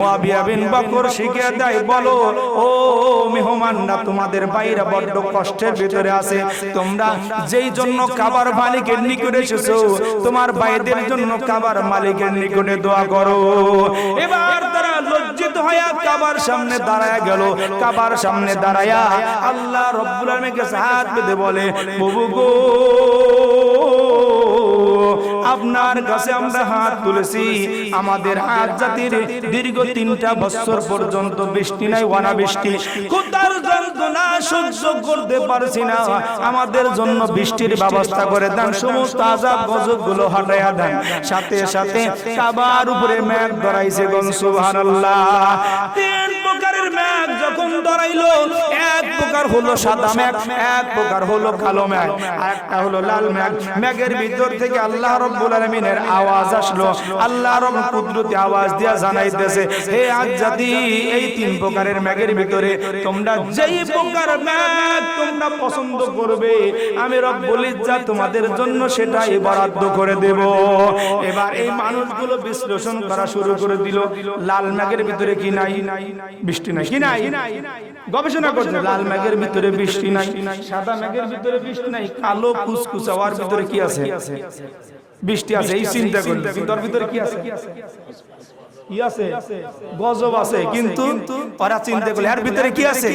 মুয়াবিয়া বিন বকর শিখে দেয়, বলো ও মেহমানরা, তোমাদের বাইরে বড্ড কষ্টের ভিতরে আছে, তোমরা যেই জন্য কাবার মালিকের নিকটে এসেছো, তোমার ভাইদের জন্য কাবার মালিকের নিকটে দোয়া করো। এবার তারা লজ্জিত হয়ে কাবার সামনে দাঁড়ায় গেল। কাবার সামনে দাঁড়ায়া আল্লাহ রাব্বুল আলামিনের কাছে হাত বেঁধে বলে, প্রভু গো, আপনার কাছে আমরা হাত তুলেছি, আমাদের হাত জাতির দীর্ঘ 3টা বছর পর্যন্ত বৃষ্টি নাই, অনাবৃষ্টি, ক্ষুধার যন্ত্রণা সহ্য করতে পারছি না, আমাদের জন্য বৃষ্টির ব্যবস্থা করে দেন, সমস্ত আযাব গজবগুলো হটায়া দেন। সাথে সাথে কাবার উপরে মেঘ ধরাইছে, গণ সুবহানাল্লাহ। 3 প্রকারের মেঘ যখন ধরাইলো, এক প্রকার হলো সাদা মেঘ, এক প্রকার হলো কালো মেঘ, আরেকটা হলো লাল মেঘ। মেঘের ভিতর থেকে আল্লাহ রাব্বুল আলামিনের আওয়াজ আসলো। আল্লাহ রাব্বুল কুদরতি আওয়াজ দিয়া জানাইতেছে, হে আজ জাতি, এই 3 প্রকারের মেঘের ভিতরে তোমরা যেই প্রকার মেঘ তোমরা পছন্দ করবে, আমি রব্বুল ইজ্জাত তোমাদের জন্য সেটাই বরাদ্দ করে দেব। এবার এই মানুষগুলো বিশ্লেষণ করা শুরু করে দিল, লাল মেঘের ভিতরে কি নাই? বৃষ্টি নাই। কি নাই? গবেষণা করছে, লাল মেঘের ভিতরে বৃষ্টি নাই, সাদা মেঘের ভিতরে বৃষ্টি নাই, কালো কুচকুচে হওয়ার ভিতরে কি আছে? বৃষ্টি আছে। এই চিন্তা করি, কিন্তু ওর ভিতরে কি আছে? কি আছে? গজব আছে। কিন্তু ওরা চিন্তা করলে এর ভিতরে কি আছে?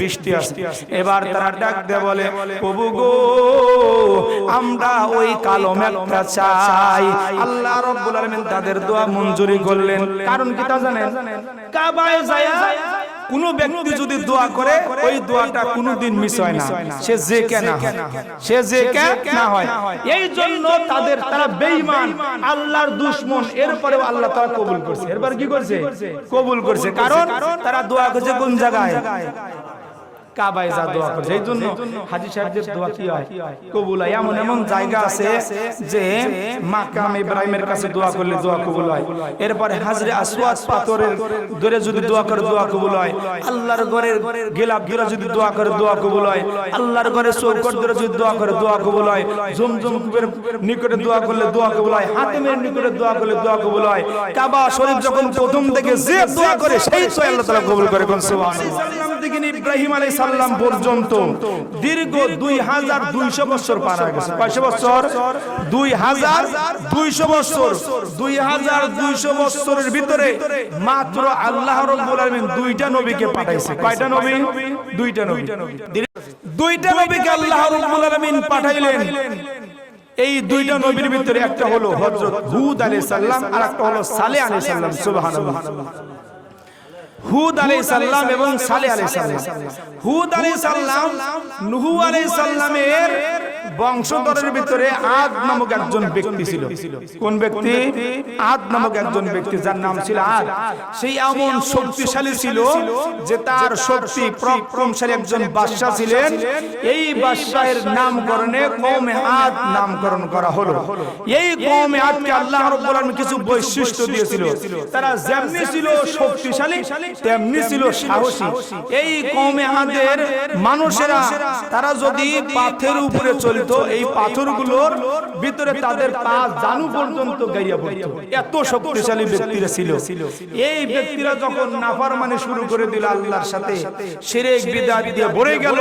বৃষ্টি আছে। এবার তারা ডাক দেয়, বলে, প্রভু গো, আমরা ওই কালো মেঘটা চাই। আল্লাহ রাব্বুল আলামিন তাদের দোয়া মঞ্জুরি করলেন। কারণ কি তা জানেন? কাবায় যায় কোন ব্যক্তি যদি দোয়া করে, ওই দোয়াটা কোনোদিন মিস হয় না, সে যে কে না হয়, সে যে কে না হয়। এই জন্য তারা বেঈমান, আল্লাহর দুশমন, এরপরেও আল্লাহ তাআলা কবুল করছে। এরপর কি করছে? কবুল করছে। কারণ তারা দোয়া করছে কোন জায়গায়? কাবায় যা দোয়া করে। এই জন্য হাজী সাহেবদের দোয়া কি হয়? কবুল হয়। এমন এমন জায়গা আছে যে মাকাম ইব্রাহিমের কাছে দোয়া করলে দোয়া কবুল হয়। এরপরে হাজরে আসওয়াদ পাথরের ধরে যদি দোয়া করে দোয়া কবুল হয়। আল্লাহর ঘরের গিলাফ ধরে যদি দোয়া করে দোয়া কবুল হয়। আল্লাহর ঘরের চৌকট ধরে যদি দোয়া করে দোয়া কবুল হয়। জমজম কূপের নিকটে দোয়া করলে দোয়া কবুল হয়। হাতেমের নিকটে দোয়া করলে দোয়া কবুল হয়। কাবা শরীফ যখন প্রথম থেকে যে দোয়া করে সেই তো আল্লাহ তাআলা কবুল করে। সুবহানাল্লাহ। ইব্রাহিম আলাইহিস সালাম পর্যন্ত দীর্ঘ 2200 বছর পার হয়ে গেছে। কয়শ বছর? 2200 বছর। 2200 বছরের ভিতরে মাত্র আল্লাহ রাব্বুল আলামিন 2টা নবীকে পাঠাইছে। কয়টা নবী? 2টা নবী। 2টা নবীকে আল্লাহ রাব্বুল আলামিন পাঠাইলেন। এই 2টা নবীর ভিতরে একটা হলো হযরত হুদ আলাইহিস সালাম, আর একটা হলো সালেহ আলাইহিস সালাম। সুবহানাল্লাহ। হুদ আলাইহিস সালাম এবং সালেহ আলাইহিস সালাম। হুদ আলাইহিস সালাম নূহ আলাইহিস সালামের বংশধরের ভিতরে আদ নামক একজন ব্যক্তি ছিল। কোন ব্যক্তি? আদ নামক একজন ব্যক্তি, যার নাম ছিল আদ। সেই এমন শক্তিশালী ছিল যে তার শক্তি পরাক্রমশালী একজন বাদশা ছিলেন। এই বাদশাহের নামকরণে কওমে আদ নামকরণ করা হলো। এই কওমে আদকে আল্লাহ রাব্বুল আলামিন কিছু বৈশিষ্ট্য দিয়েছিল। তারা যেমনি ছিল শক্তিশালী, তেমনি ছিল সাহসী। এই কওমে আদের মানুষেরা তারা যদি পাথরের উপরে চলতো, এই পাথরগুলোর ভিতরে তাদের পা জানু পর্যন্ত গাইয়া পড়তো, এত শক্তিশালী ব্যক্তিরা ছিল। এই ব্যক্তিরা যখন নাফরমানি শুরু করে দিল আল্লাহর সাথে, শিরক বিদআত দিয়ে ভরে গেল,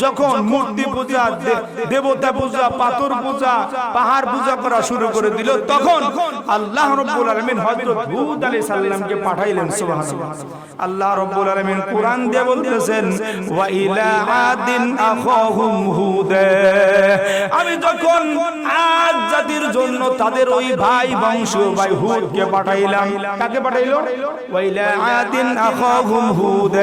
যখন মূর্তি পূজা, দেবতা পূজা, পাথর পূজা, পাহাড় পূজা করা শুরু করে দিল, তখন আল্লাহ রাব্বুল আলামিন হযরত হুদ আলাইহিস সালামকে পাঠাইলেন। সুবহানাল্লাহ। আল্লাহ রাব্বুল আলামিন কোরআন দিয়ে বলতেছেন, ওয়া ইলা আদিন আখাহুম হুদ, আমি যখন আদ জাতির জন্য তাদের ওই ভাই বংশ ভাই হুদকে পাঠাইলাম। কাকে পাঠাইলো? ওয়া ইলা আদিন আখাহুম হুদ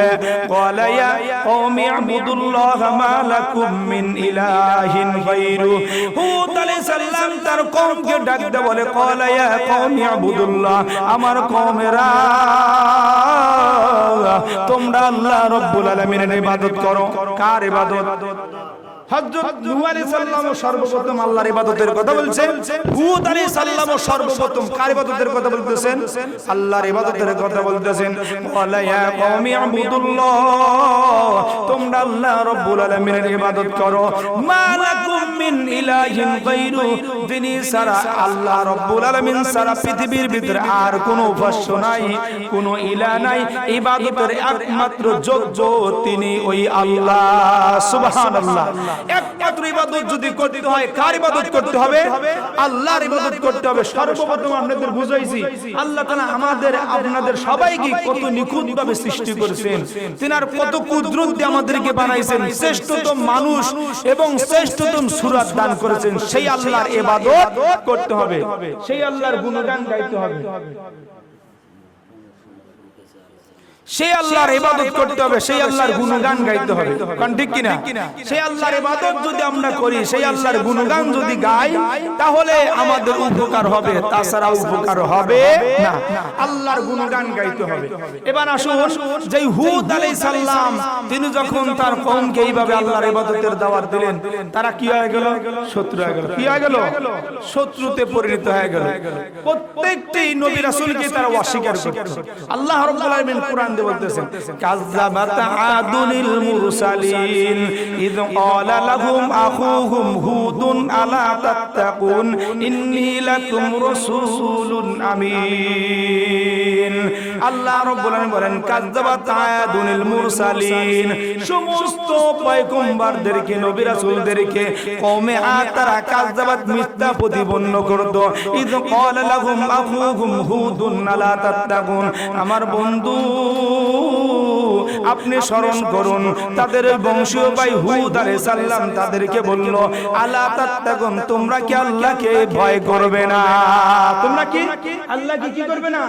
ক্বালা ইয়া কওমি ইবুদুল্লাহ মা লাকুম মিন ইলাহিন গায়রু। হুদ আলাইহিস সালাম তার কওমকে ডাক দিয়ে বলে, ক্বালা ইয়া কওমি ইবুদুল্লাহ, আমার কওমেরা, তোমরা আল্লাহ রাব্বুল আলামিনের ইবাদত করো। কার ইবাদত? হযরত নূহ আলাইহিস সালাম সর্বপ্রথম আল্লাহর ইবাদতের কথা বলছেন, হুদ আলাইহিস সালাম সর্বপ্রথম কার ইবাদতের কথা বলতেছেন? আল্লাহর ইবাদতের কথা বলতেছেন। ওয়ালা ইয়া কওমি ইবুদুল্লাহ, তোমরা আল্লাহ রাব্বুল আলামিনের ইবাদত করো। মা লাকুম মিন ইলাহিন গায়রু, যিনি ছাড়া আল্লাহ রাব্বুল আলামিন ছাড়া পৃথিবীর ভিতরে আর কোনো উপাস্য নাই, কোনো ইলাহ নাই। ইবাদতের একমাত্র যোগ্য তিনি ওই আল্লাহ। সুবহানাল্লাহ। একমাত্র ইবাদত যদি করতে হয়, কার ইবাদত করতে হবে? আল্লাহর ইবাদত করতে হবে। সর্বপ্রথম আপনাদের বুঝাইছি আল্লাহ তাআলা আমাদের আপনাদের সবাইকে কত নিখুঁতভাবে সৃষ্টি করেছেন, তিনার কত কুদরত দিয়ে আমাদেরকে বানাইছেন, শ্রেষ্ঠতম মানুষ এবং শ্রেষ্ঠতম সূরত দান করেছেন। সেই আল্লাহর ইবাদত করতে হবে, সেই আল্লাহর গুণগান গাইতে হবে, সেই আল্লাহর ইবাদত করতে হবে, সেই আল্লাহর গুণগান গাইতে হবে। কোন ঠিক কিনা? সেই আল্লাহর ইবাদত যদি আমরা করি, সেই আল্লাহর গুণগান যদি গাই, তাহলে আমাদের উপকার হবে, তাছাড়া উপকার হবে না। আল্লাহর গুণগান গাইতে হবে। এবার আসুন, যে হুদ আলাইহিস সালাম তিনি যখন তার কওমকে এইভাবে আল্লাহর ইবাদতের দাওয়াত দিলেন, তারা কি হয়ে গেল? শত্রু হয়ে গেল। কি হয়ে গেল? শত্রুতে পরিণত হয়ে গেল। প্রত্যেকটি নবী রাসূলকে তারা অস্বীকার করত। আল্লাহ রাব্বুল আলামিন কুরআন বলতেছেন, কাযাবাত আদুনিল মুরসালিন ইয ক্বালা লাহুম আখুহুম হুদুন আলা তাত্তাকুন ইন্নী লাকুম রাসূলুন আমিন। আল্লাহ রাব্বুল আলামিন বলেন, কাযাবাত আদুনিল মুরসালিন, সমস্ত পয়গম্বরদেরকে, নবী রাসূলদেরকে কওমে আদ তারা কাযাবাত মিথ্যা প্রতিপন্ন করত। ইয ক্বালা লাহুম আখুহুম হুদুন আলা তাত্তাকুন, আমার বন্ধু আপনি স্মরণ করুন, তাদের বংশীয় ভাই হুদ আলাইহিস সালাম তাদেরকে বলল, আলা তাত্তাকুন, তোমরা কি আল্লাহকে ভয় করবে না? তোমরা কি আল্লাহকে কি করবে না?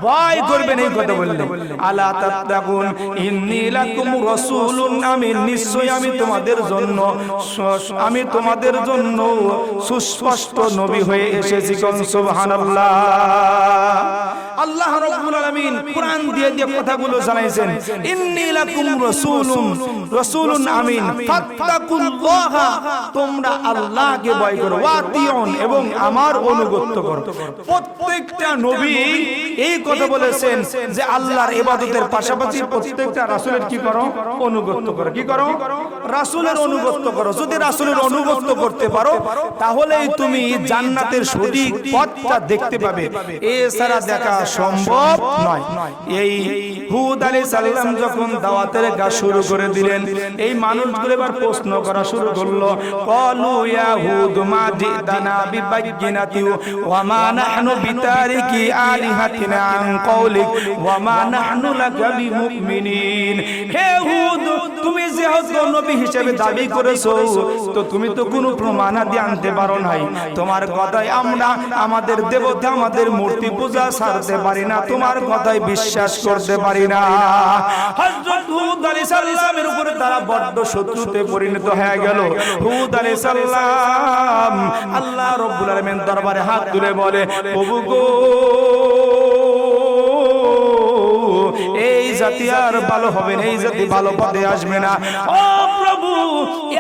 ভয় করবে না। এই কথা বললেন, আলা তাত্তাকুন ইন্নী লাকুম রাসূলুন আমিন, নিশ্চয়ই আমি তোমাদের জন্য সুস্পষ্ট নবী হয়ে এসেছি। কোন সুবহানাল্লাহ। আল্লাহ রাব্বুল আলামিন কুরআন দিয়ে কথাগুলো জানাইছেন, ইন্নী লাকুম রাসূলুন আমিন ফাত্তাকুল্লাহ, তোমরা আল্লাহকে ভয় করো, ওয়াতিউন, এবং আমার অনুগত করো। প্রত্যেকটা নবী এই কথা বলেছেন যে আল্লাহর ইবাদতের পাশাপাশি প্রত্যেকটা রাসূলের কি করো? অনুগত করো। কি করো? রাসূলের অনুগত করো। যদি রাসূলের অনুগত করতে পারো, তাহলেই তুমি জান্নাতের সঠিক পথটা দেখতে পাবে, এছাড়া দেখা সম্ভব নয়। এই হুদ আলাইহিস সালাম যখন দাওয়াতের কাজ শুরু করে দিলেন, এই মানুষগুলো এবার প্রশ্ন করা শুরু করলো, ক্বালু ইয়া হুদ মা জিতানা বিবাইয়িনাতি ওয়া মা নাহনু বিতারিকি আলিহাতিনা আন কওলিক ওয়া মা নাহনু লাকা বিমুমিনিন। হে হুদ, তুমি যেহেতু নবী হিসেবে দাবি করেছো, তো তুমি তো কোনো প্রমাণ দিয়ে আনতে পারো নাই। তোমার কথায় আমরা আমাদের দেবতা, আমাদের মূর্তি পূজা ছাড়তে পারি না, তোমার কথায় বিশ্বাস করতে পারি না। হযরত হুদ আলাইহিস সালামের উপরে তারা বড় শত্রুতে পরিণত হয়ে গেল। হুদ আলাইহিস সালাম আল্লাহ রাব্বুল আলামিন দরবারে হাত তুলে বলে, প্রভু গো, এই জাতি আর ভালো হবে না, এই জাতি ভালো পথে আসবে না। ও প্রভু,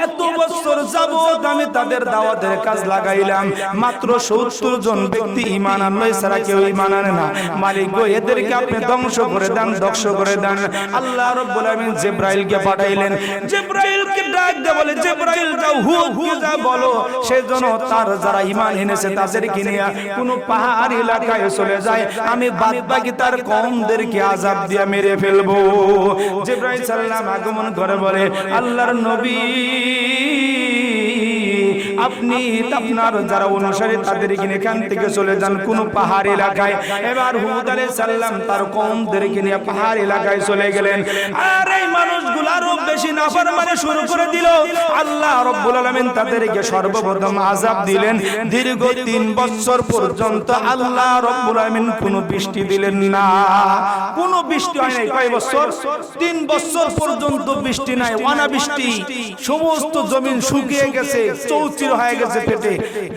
এত বছর যাবত আমি তাদের দাওয়াতের কাজ লাগাইলাম, মাত্র 70 জন ব্যক্তি ঈমান আনলো, এছাড়া কেউ ঈমান আনে না। মালিক গো, এদেরকে আপনি ধ্বংস করে দেন, ধ্বংস করে দেন। আল্লাহ রাব্বুল আলামিন জিবরাইলকে পাঠাইলেন। জিবরাইলকে ডাক দিয়ে বলে, জিবরাইল যাও হুদ যা বলো, সেজন্য তার যারা ঈমান এনেছে তাদেরকে নিয়ে কোন পাহাড় এলাকায় চলে যায়, আমি বাদ বাকি তার কওমদেরকে আযাব দিয়ে মেরে ফেলবো। জিবরাইল সাল্লাল্লাহু আলাইহি আগমন করে বলে, আল্লাহর নবী, আপনি আপনার যারা অনুসারী তাদেরকে এখান থেকে চলে যান কোন পাহাড় এলাকায়। এবার হুদ আলাইহিস সালাম তার কওমদেরকে নিয়ে পাহাড় এলাকায় চলে গেলেন। আর এই মানুষগুলো আরো বেশি নাফরমানি শুরু করে দিল। আল্লাহ রাব্বুল আলামিন তাদেরকে সর্বপ্রথম আযাব দিলেন। দীর্ঘ 3 বছর পর্যন্ত আল্লাহ রাব্বুল আলামিন কোনো বৃষ্টি দিলেন না, কোনো বৃষ্টি হয় নাই। কয় বছর? 3 বছর পর্যন্ত বৃষ্টি নাই, অনাবৃষ্টি। সমস্ত জমিন শুকিয়ে গেছে, 34 হয়ে গেছে পেটে,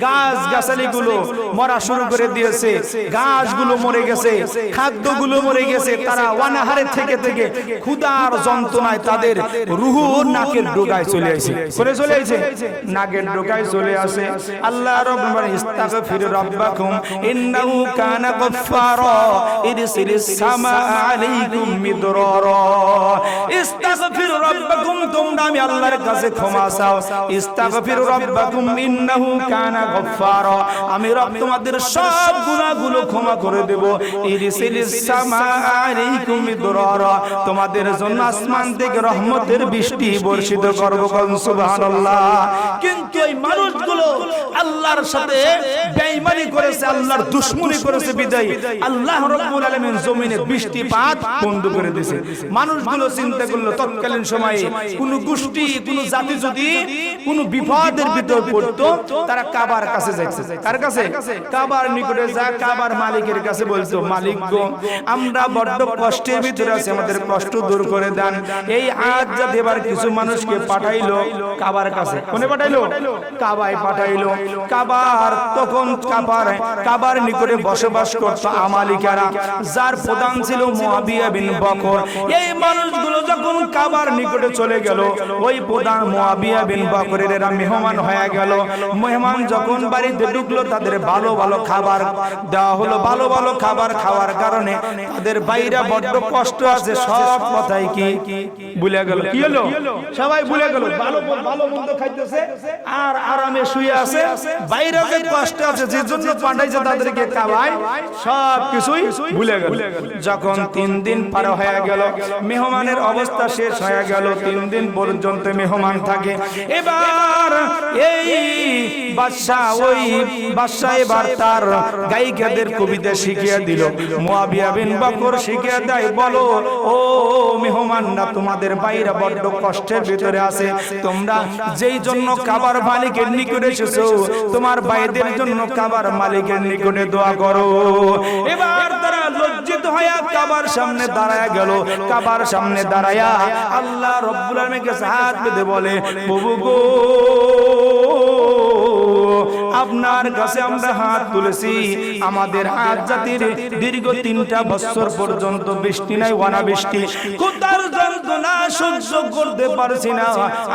গাছ গাছালিগুলো মরা শুরু করে দিয়েছে, গাছগুলো মরে গেছে, খাদ্যগুলো মরে গেছে। তারা অনাহারে থেকে থেকে ক্ষুধার যন্ত্রণায় তাদের রূহ নাকের ডোকায় চলে আসে, করে চলে আসে, নাকের ডোকায় চলে আসে। আল্লাহ রাব্বুল বলেন ইস্তাগফিরু রাব্বাকুম ইন্নাহু কানা গফফারা ইরসিলিস সামা আলাইকুম মিদরারা। ইস্তাগফিরু রাব্বাকুম, তোমরা আমি আল্লাহর কাছে ক্ষমা চাও। ইস্তাগফিরু রাব্বাকুম ইন্নাহু কানা গফফারা, আমি রব তোমাদের সব গুনাহগুলো ক্ষমা করে দেব। ইরসিলিস সামা আলাইকুম মিদরারা, তোমাদের জন্য আসমান থেকে রহমতের বৃষ্টি বর্ষিত করব। সুবহানাল্লাহ। কিন্তু এই মানুষগুলো আল্লাহর সাথে বেঈমানি করেছে, আল্লাহর দুশমনি করেছে বিদায় আল্লাহ রাব্বুল আলামিন জমিনে বৃষ্টিপাত বন্ধ করে দিয়েছে। মানুষগুলো চিন্তা করলো তৎকালীন সময়ে কোন গোষ্ঠী কোন জাতি যদি কোন বিপদের ভিতর পড়তো, তারা কাবার কাছে যাইতো। কার কাছে? কাবার নিকটে যা কাবার মালিকের কাছে বলতো, মালিক গো, আমরা বড্ড কষ্টের ভিতরে আছি, আমাদের কষ্ট দূর করে দেন। এই আজ যা দেবার কিছু মানুষকে পাঠাইলো কাবার কাছে। কোনে পাঠাইলো? কাবায় পাঠাইলো। কাবার তখন কাবার নিকটে বসবাস করত আমালিকারা, যার প্রধান ছিল মুআবিয়া বিন বকর। এই মানুষগুলো যখন কাবার নিকটে চলে গেল, ওই প্রধান মুআবিয়া বিন বকরের এরা মেহমান হয়ে গেল। মেহমান যখন বাড়িতে ঢুকলো, তাদের ভালো ভালো খাবার দেওয়া হলো। ভালো ভালো খাবার খাওয়ার কারণে তাদের বাইরে বড্ড কষ্ট আছে, সব কথাই কি ভুলে গেল। কি হলো? সবাই ভুলে গেল। ভালো ভালো মন্দ খাইতেছে আর আরামে শুয়ে আছে, বাইরে যে কষ্ট আছে যে জন্য পাঠাইছে তাদেরকে খাওয়ায়, সব কিছুই ভুলে গেল। যখন 3 দিন পার হয়ে গেল, মেহমানের অবস্থা শেষ হয়ে গেল। 3 দিন পর্যন্ত মেহমান থাকে। এবার এই বাদশা এবার তার গায়িকাদের কবিতা শিখিয়ে দিল। মুআবিয়া বিন বকর শিখিয়ে দেয়, বলো ও মেহমান না, তোমাদের বাইরে বড্ড কষ্টের ভিতরে আছে, তোমরা যেই জন্য কাবার মালিকের নিকটে এসেছো, তোমার ভাইদের জন্য কাবার মালিকের নিকটে দোয়া করো। এবার তারা লজ্জিত হয়ে কাবার সামনে দাঁড়ায়া গেল। কাবার সামনে দাঁড়ায়া আল্লাহ রাব্বুল আলামিনকে হাত বেঁধে বলে, প্রভু গো, আপনার কাছে আমরা হাত তুলেছি, আমাদের হাত জাতির দীর্ঘ 3টা বছর পর্যন্ত বৃষ্টি নাই, অনাবৃষ্টি, ক্ষুধার যন্ত্রণা সহ্য করতে পারছি না,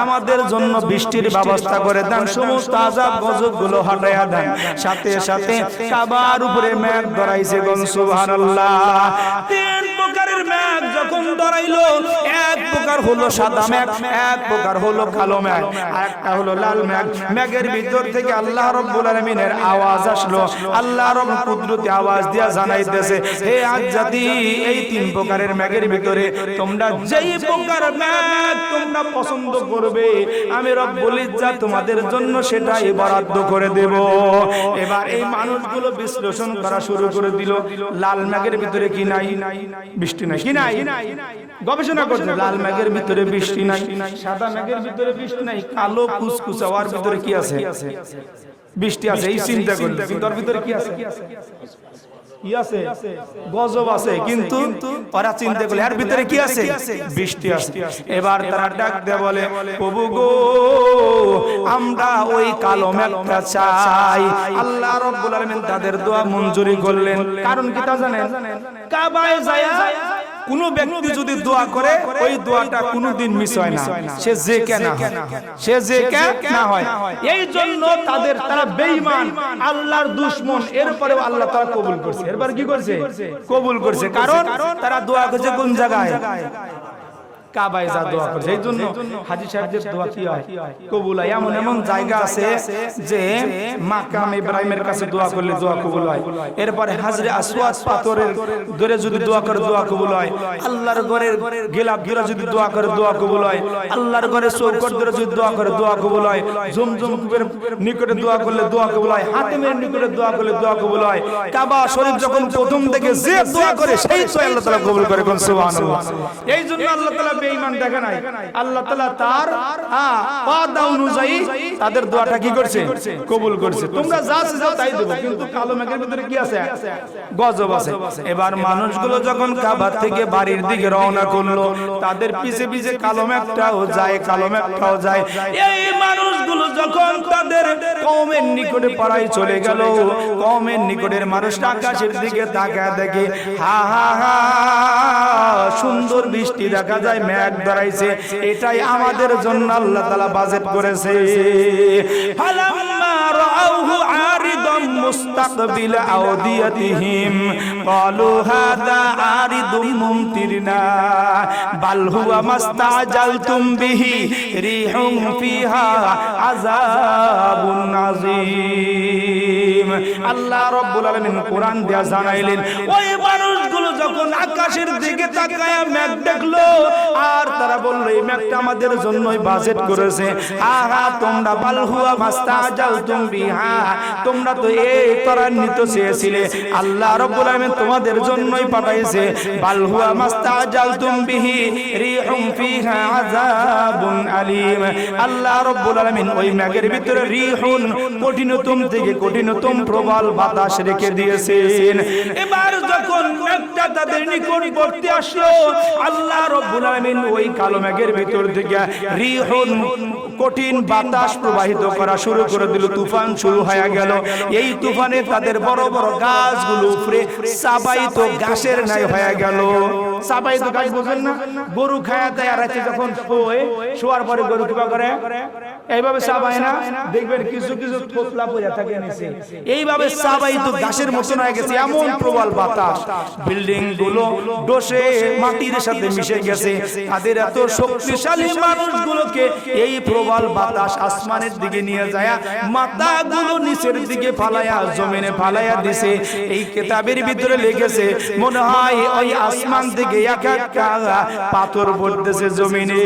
আমাদের জন্য বৃষ্টির ব্যবস্থা করে দেন, সমস্ত আযাব গজবগুলো হটায়া দেন। সাথে সাথে কাবার উপরে মেঘ ধরাইছে। সুবহানাল্লাহ। 3 প্রকারের মেঘ যখন ধরাইলো, এক প্রকার হলো সাদা মেঘ, এক প্রকার হলো কালো মেঘ, আর একটা হলো লাল মেঘ। মেঘের ভিতর থেকে আল্লাহ রাব্বুল আলামিনের আওয়াজ আসলো। আল্লাহ রাব্বুল কুদরতি আওয়াজ দিয়া জানাইতেছে, হে আজ জাতি, এই 3 প্রকারের মেঘের ভিতরে তোমরা যেই প্রকার মেঘ তোমরা পছন্দ করবে, আমি রব্বুল ইজ্জাত তোমাদের জন্য সেটাই বরাদ্দ করে দেব। এবার এই মানুষগুলো বিশ্লেষণ করা শুরু করে দিল, লাল মেঘের ভিতরে কি নাই? বৃষ্টি নাই। কি নাই? গবেষণা করছে, লাল মেঘের ভিতরে বৃষ্টি নাই, সাদা মেঘের ভিতরে বৃষ্টি নাই, কালো কুচকুচাওয়ার ভিতরে কি আছে? বৃষ্টি আছে। এই চিন্তা করলে কিন্তু ওর ভিতরে কি আছে? কি আছে? গজব আছে। কিন্তু ওরা চিন্তা করলে এর ভিতরে কি আছে? বৃষ্টি আছে। এবার তারা ডাক দিয়ে বলে, প্রভু গো, আমরা ওই কালো মেঘটা চাই। আল্লাহ রাব্বুল আলামিন তাদের দোয়া মঞ্জুরি করলেন। কারণ কি তা জানেন? কাবায় যায় কোন ব্যক্তি যদি দোয়া করে, ওই দোয়াটা কোনোদিন মিস হয় না, সে যে কেনা হয়, সে যে কেনা হয়। এই জন্য তারা বেঈমান, আল্লাহর দুশমন, এরপরে আল্লাহ তাআলা কবুল করছে। এরপর কি করছে? কবুল করছে। কারণ তারা দোয়া করছে কোন জায়গায়? কাবায় যা দোয়া করছে। এই জন্য হাজী সাহেবদের দোয়া কি হয়? কবুল হয়। এমন এমন জায়গা আছে যে মাকাম ইব্রাহিমের কাছে দোয়া করলে দোয়া কবুল হয়। এরপরে হাজরে আসওয়াদ পাথরের ধরে যদি দোয়া করে দোয়া কবুল হয়। আল্লাহর ঘরের গিলাফ ধরে যদি দোয়া করে দোয়া কবুল হয়। আল্লাহর ঘরের চৌকট ধরে যদি দোয়া করে দোয়া কবুল হয়। জমজম কূপের নিকটে দোয়া করলে দোয়া কবুল হয়। হাতিমের নিকটে দোয়া করলে দোয়া কবুল হয়। কাবা শরীফ যখন প্রথম থেকে যে দোয়া করে সেই তো আল্লাহ তাআলা কবুল করে। সুবহানাল্লাহ। এই জন্য আল্লাহ তাআলা বেঈমান দেখে নাই, আল্লাহ তাআলা তার ওয়াদা অনুযায়ী তাদের দোয়াটা কি করছে? কবুল করছে। তোমরা যা চাও তাই দেব, কিন্তু কালো মেঘের ভিতরে কি আছে? গজব আছে। এবার মানুষগুলো যখন কাবা থেকে বাড়ির দিকে রওনা করলো, তাদের পিছে পিছে কালো মেঘটাও যায়, কালো মেঘটাও যায়। এই মানুষগুলো যখন তাদের কওমের নিকটে পাড়ায় চলে গেল, কওমের নিকটের মানুষটা আকাশের দিকে তাকায় দেখে হা হা হা সুন্দর বৃষ্টি দেখা যায়, মেঘ ধরাইছে, এটাই আমাদের জন্য আল্লাহ তাআলা বাজেট করেছে। ফালাম্মা রাআউহু আরিদাম মুস্তাকবিল আওদিয়াতিহিম ক্বালু হাযা আরিদুম মুমতিরনা বাল হুয়া মাস্তাজালতুম বিহি রিহুম ফিহা আযাবুন আযীম। আল্লাহ রাব্বুল আলামিন কোরআন দিয়া জানাইলেন, ওই মানুষগুলো যখন আকাশের দিকে তাকায় মেঘ দেখলো, আর তারা বলল এই মেঘটা আমাদের জন্যই বাজেট করেছে। আহা তোমরা বাল হুয়া মাস্তাজালতুম বিহা, তোমরা তো এই ত্বরান্বিত চেয়েছিলে, আল্লাহ রাব্বুল আলামিন তোমাদের জন্যই পাঠাইছে। বাল হুয়া মাস্তাজালতুম বিহি রিহুম ফিহা আযাবুন আলীম। আল্লাহ রাব্বুল আলামিন ওই মেঘের ভিতরে রিহুন কঠিনতম থেকে কঠিনতম প্রবল বাতাস রেখে দিয়েছেন। এবার যখন মেঘটা তাদের নিকটবর্তী আসলো, আল্লাহ রাব্বুল আলামিন ওই কালো মেঘের ভিতর থেকে রিহুন কঠিন বাতাস প্রবাহিত করা শুরু করে দিল, তুফান শুরু হয়ে গেল। এই তুফানে তাদের বড় বড় গাছগুলো উপরে চাবাইত ঘাসের ন্যায় হয়ে গেল। চাবাইত গাছ বুঝেন না? গরু খায়া দেয় আর যখন শোয়ার পরে গরু কিবা করে এইভাবে চাবায় না, দেখবেন কিছু কিছু থোতলা পড়ে থাকে নিচে, এইভাবে চাবাইত ঘাসের মতন হয়ে গেছে, এমন প্রবল বাতাস। বিল্ডিং গুলো ডসে মাটির সাথে মিশে গেছে। তাদের এত শক্তিশালী মানুষগুলোকে এই প্রবল বাতাস আসমানের দিকে নিয়ে যায়, মাথাগুলো নিচের দিকে ফালায়া জমিনে ফালায়া দিছে। এই কিতাবের ভিতরে লিখেছে মনে হয় ওই আসমান থেকে এক একটা পাথর পড়তেছে জমিনে।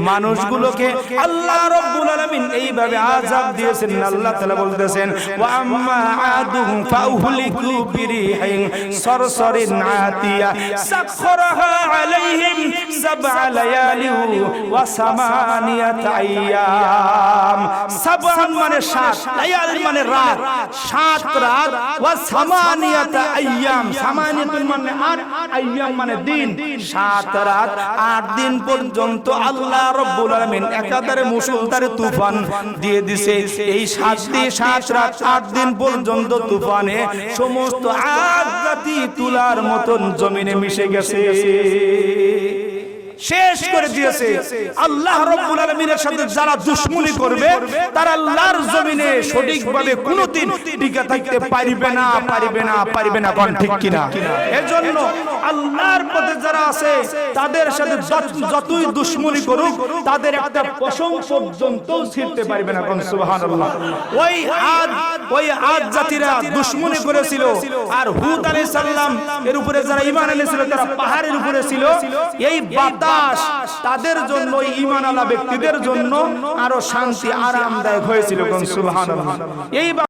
মানুষগুলোকে আল্লাহ রাব্বুল আলামিন এইভাবে আযাব দিয়েছেন। আল্লাহ তাআলা বলতেছেন ওয়া আম্মা আদুম ফাউহলিকু বিরিহিন সরসরিন আতিয়া সাখরাহা আলাইহিম সাবআ লায়ালি ওয়া সামানিয়াতা আইয়াম। সাবআন মানে 7, লায়ালি মানে রাত, 7 রাত, ওয়া সামানিয়াতা আইয়াম, সামানিয়াতুন মানে 8, আইয়াম মানে দিন। 7 রাত 8 দিন পর্যন্ত আল্লাহ রাব্বুল আলামিন একাধারে মুষলধারে তুফান দিয়ে দিছে। এই 7 রাত 8 দিন পর্যন্ত তুফানে সমস্ত আদ জাতি তুলার মতন জমিনে মিশে গেছে, শেষ করে দিয়েছে। আল্লাহ রাব্বুল আলামিনের সাথে যারা দুশমনি করবে তারা আল্লাহর জমিনে সঠিকভাবে কোনোদিন টিকে থাকতে পারবে না, পারবে না, পারবে না। কোন ঠিক কিনা? এজন্য আল্লাহর পথে যারা আছে তাদের সাথে যতই দুশমনি করুক তাদের একটা পশম পর্যন্ত ছিঁড়তে পারবে না। কোন সুবহানাল্লাহ। ওই আদ জাতিরা দুশমনি করেছিল, আর হুদ আলাইহিস সালাম এর উপরে যারা ঈমান এনেছিল তারা পাহাড়ের উপরে ছিল। এই বাতাস তাদের জন্য, ঈমানওয়ালা ব্যক্তিদের জন্য আরো শান্তি আরামদায়ক হয়েছিল। কোন সুবহানাল্লাহ। এই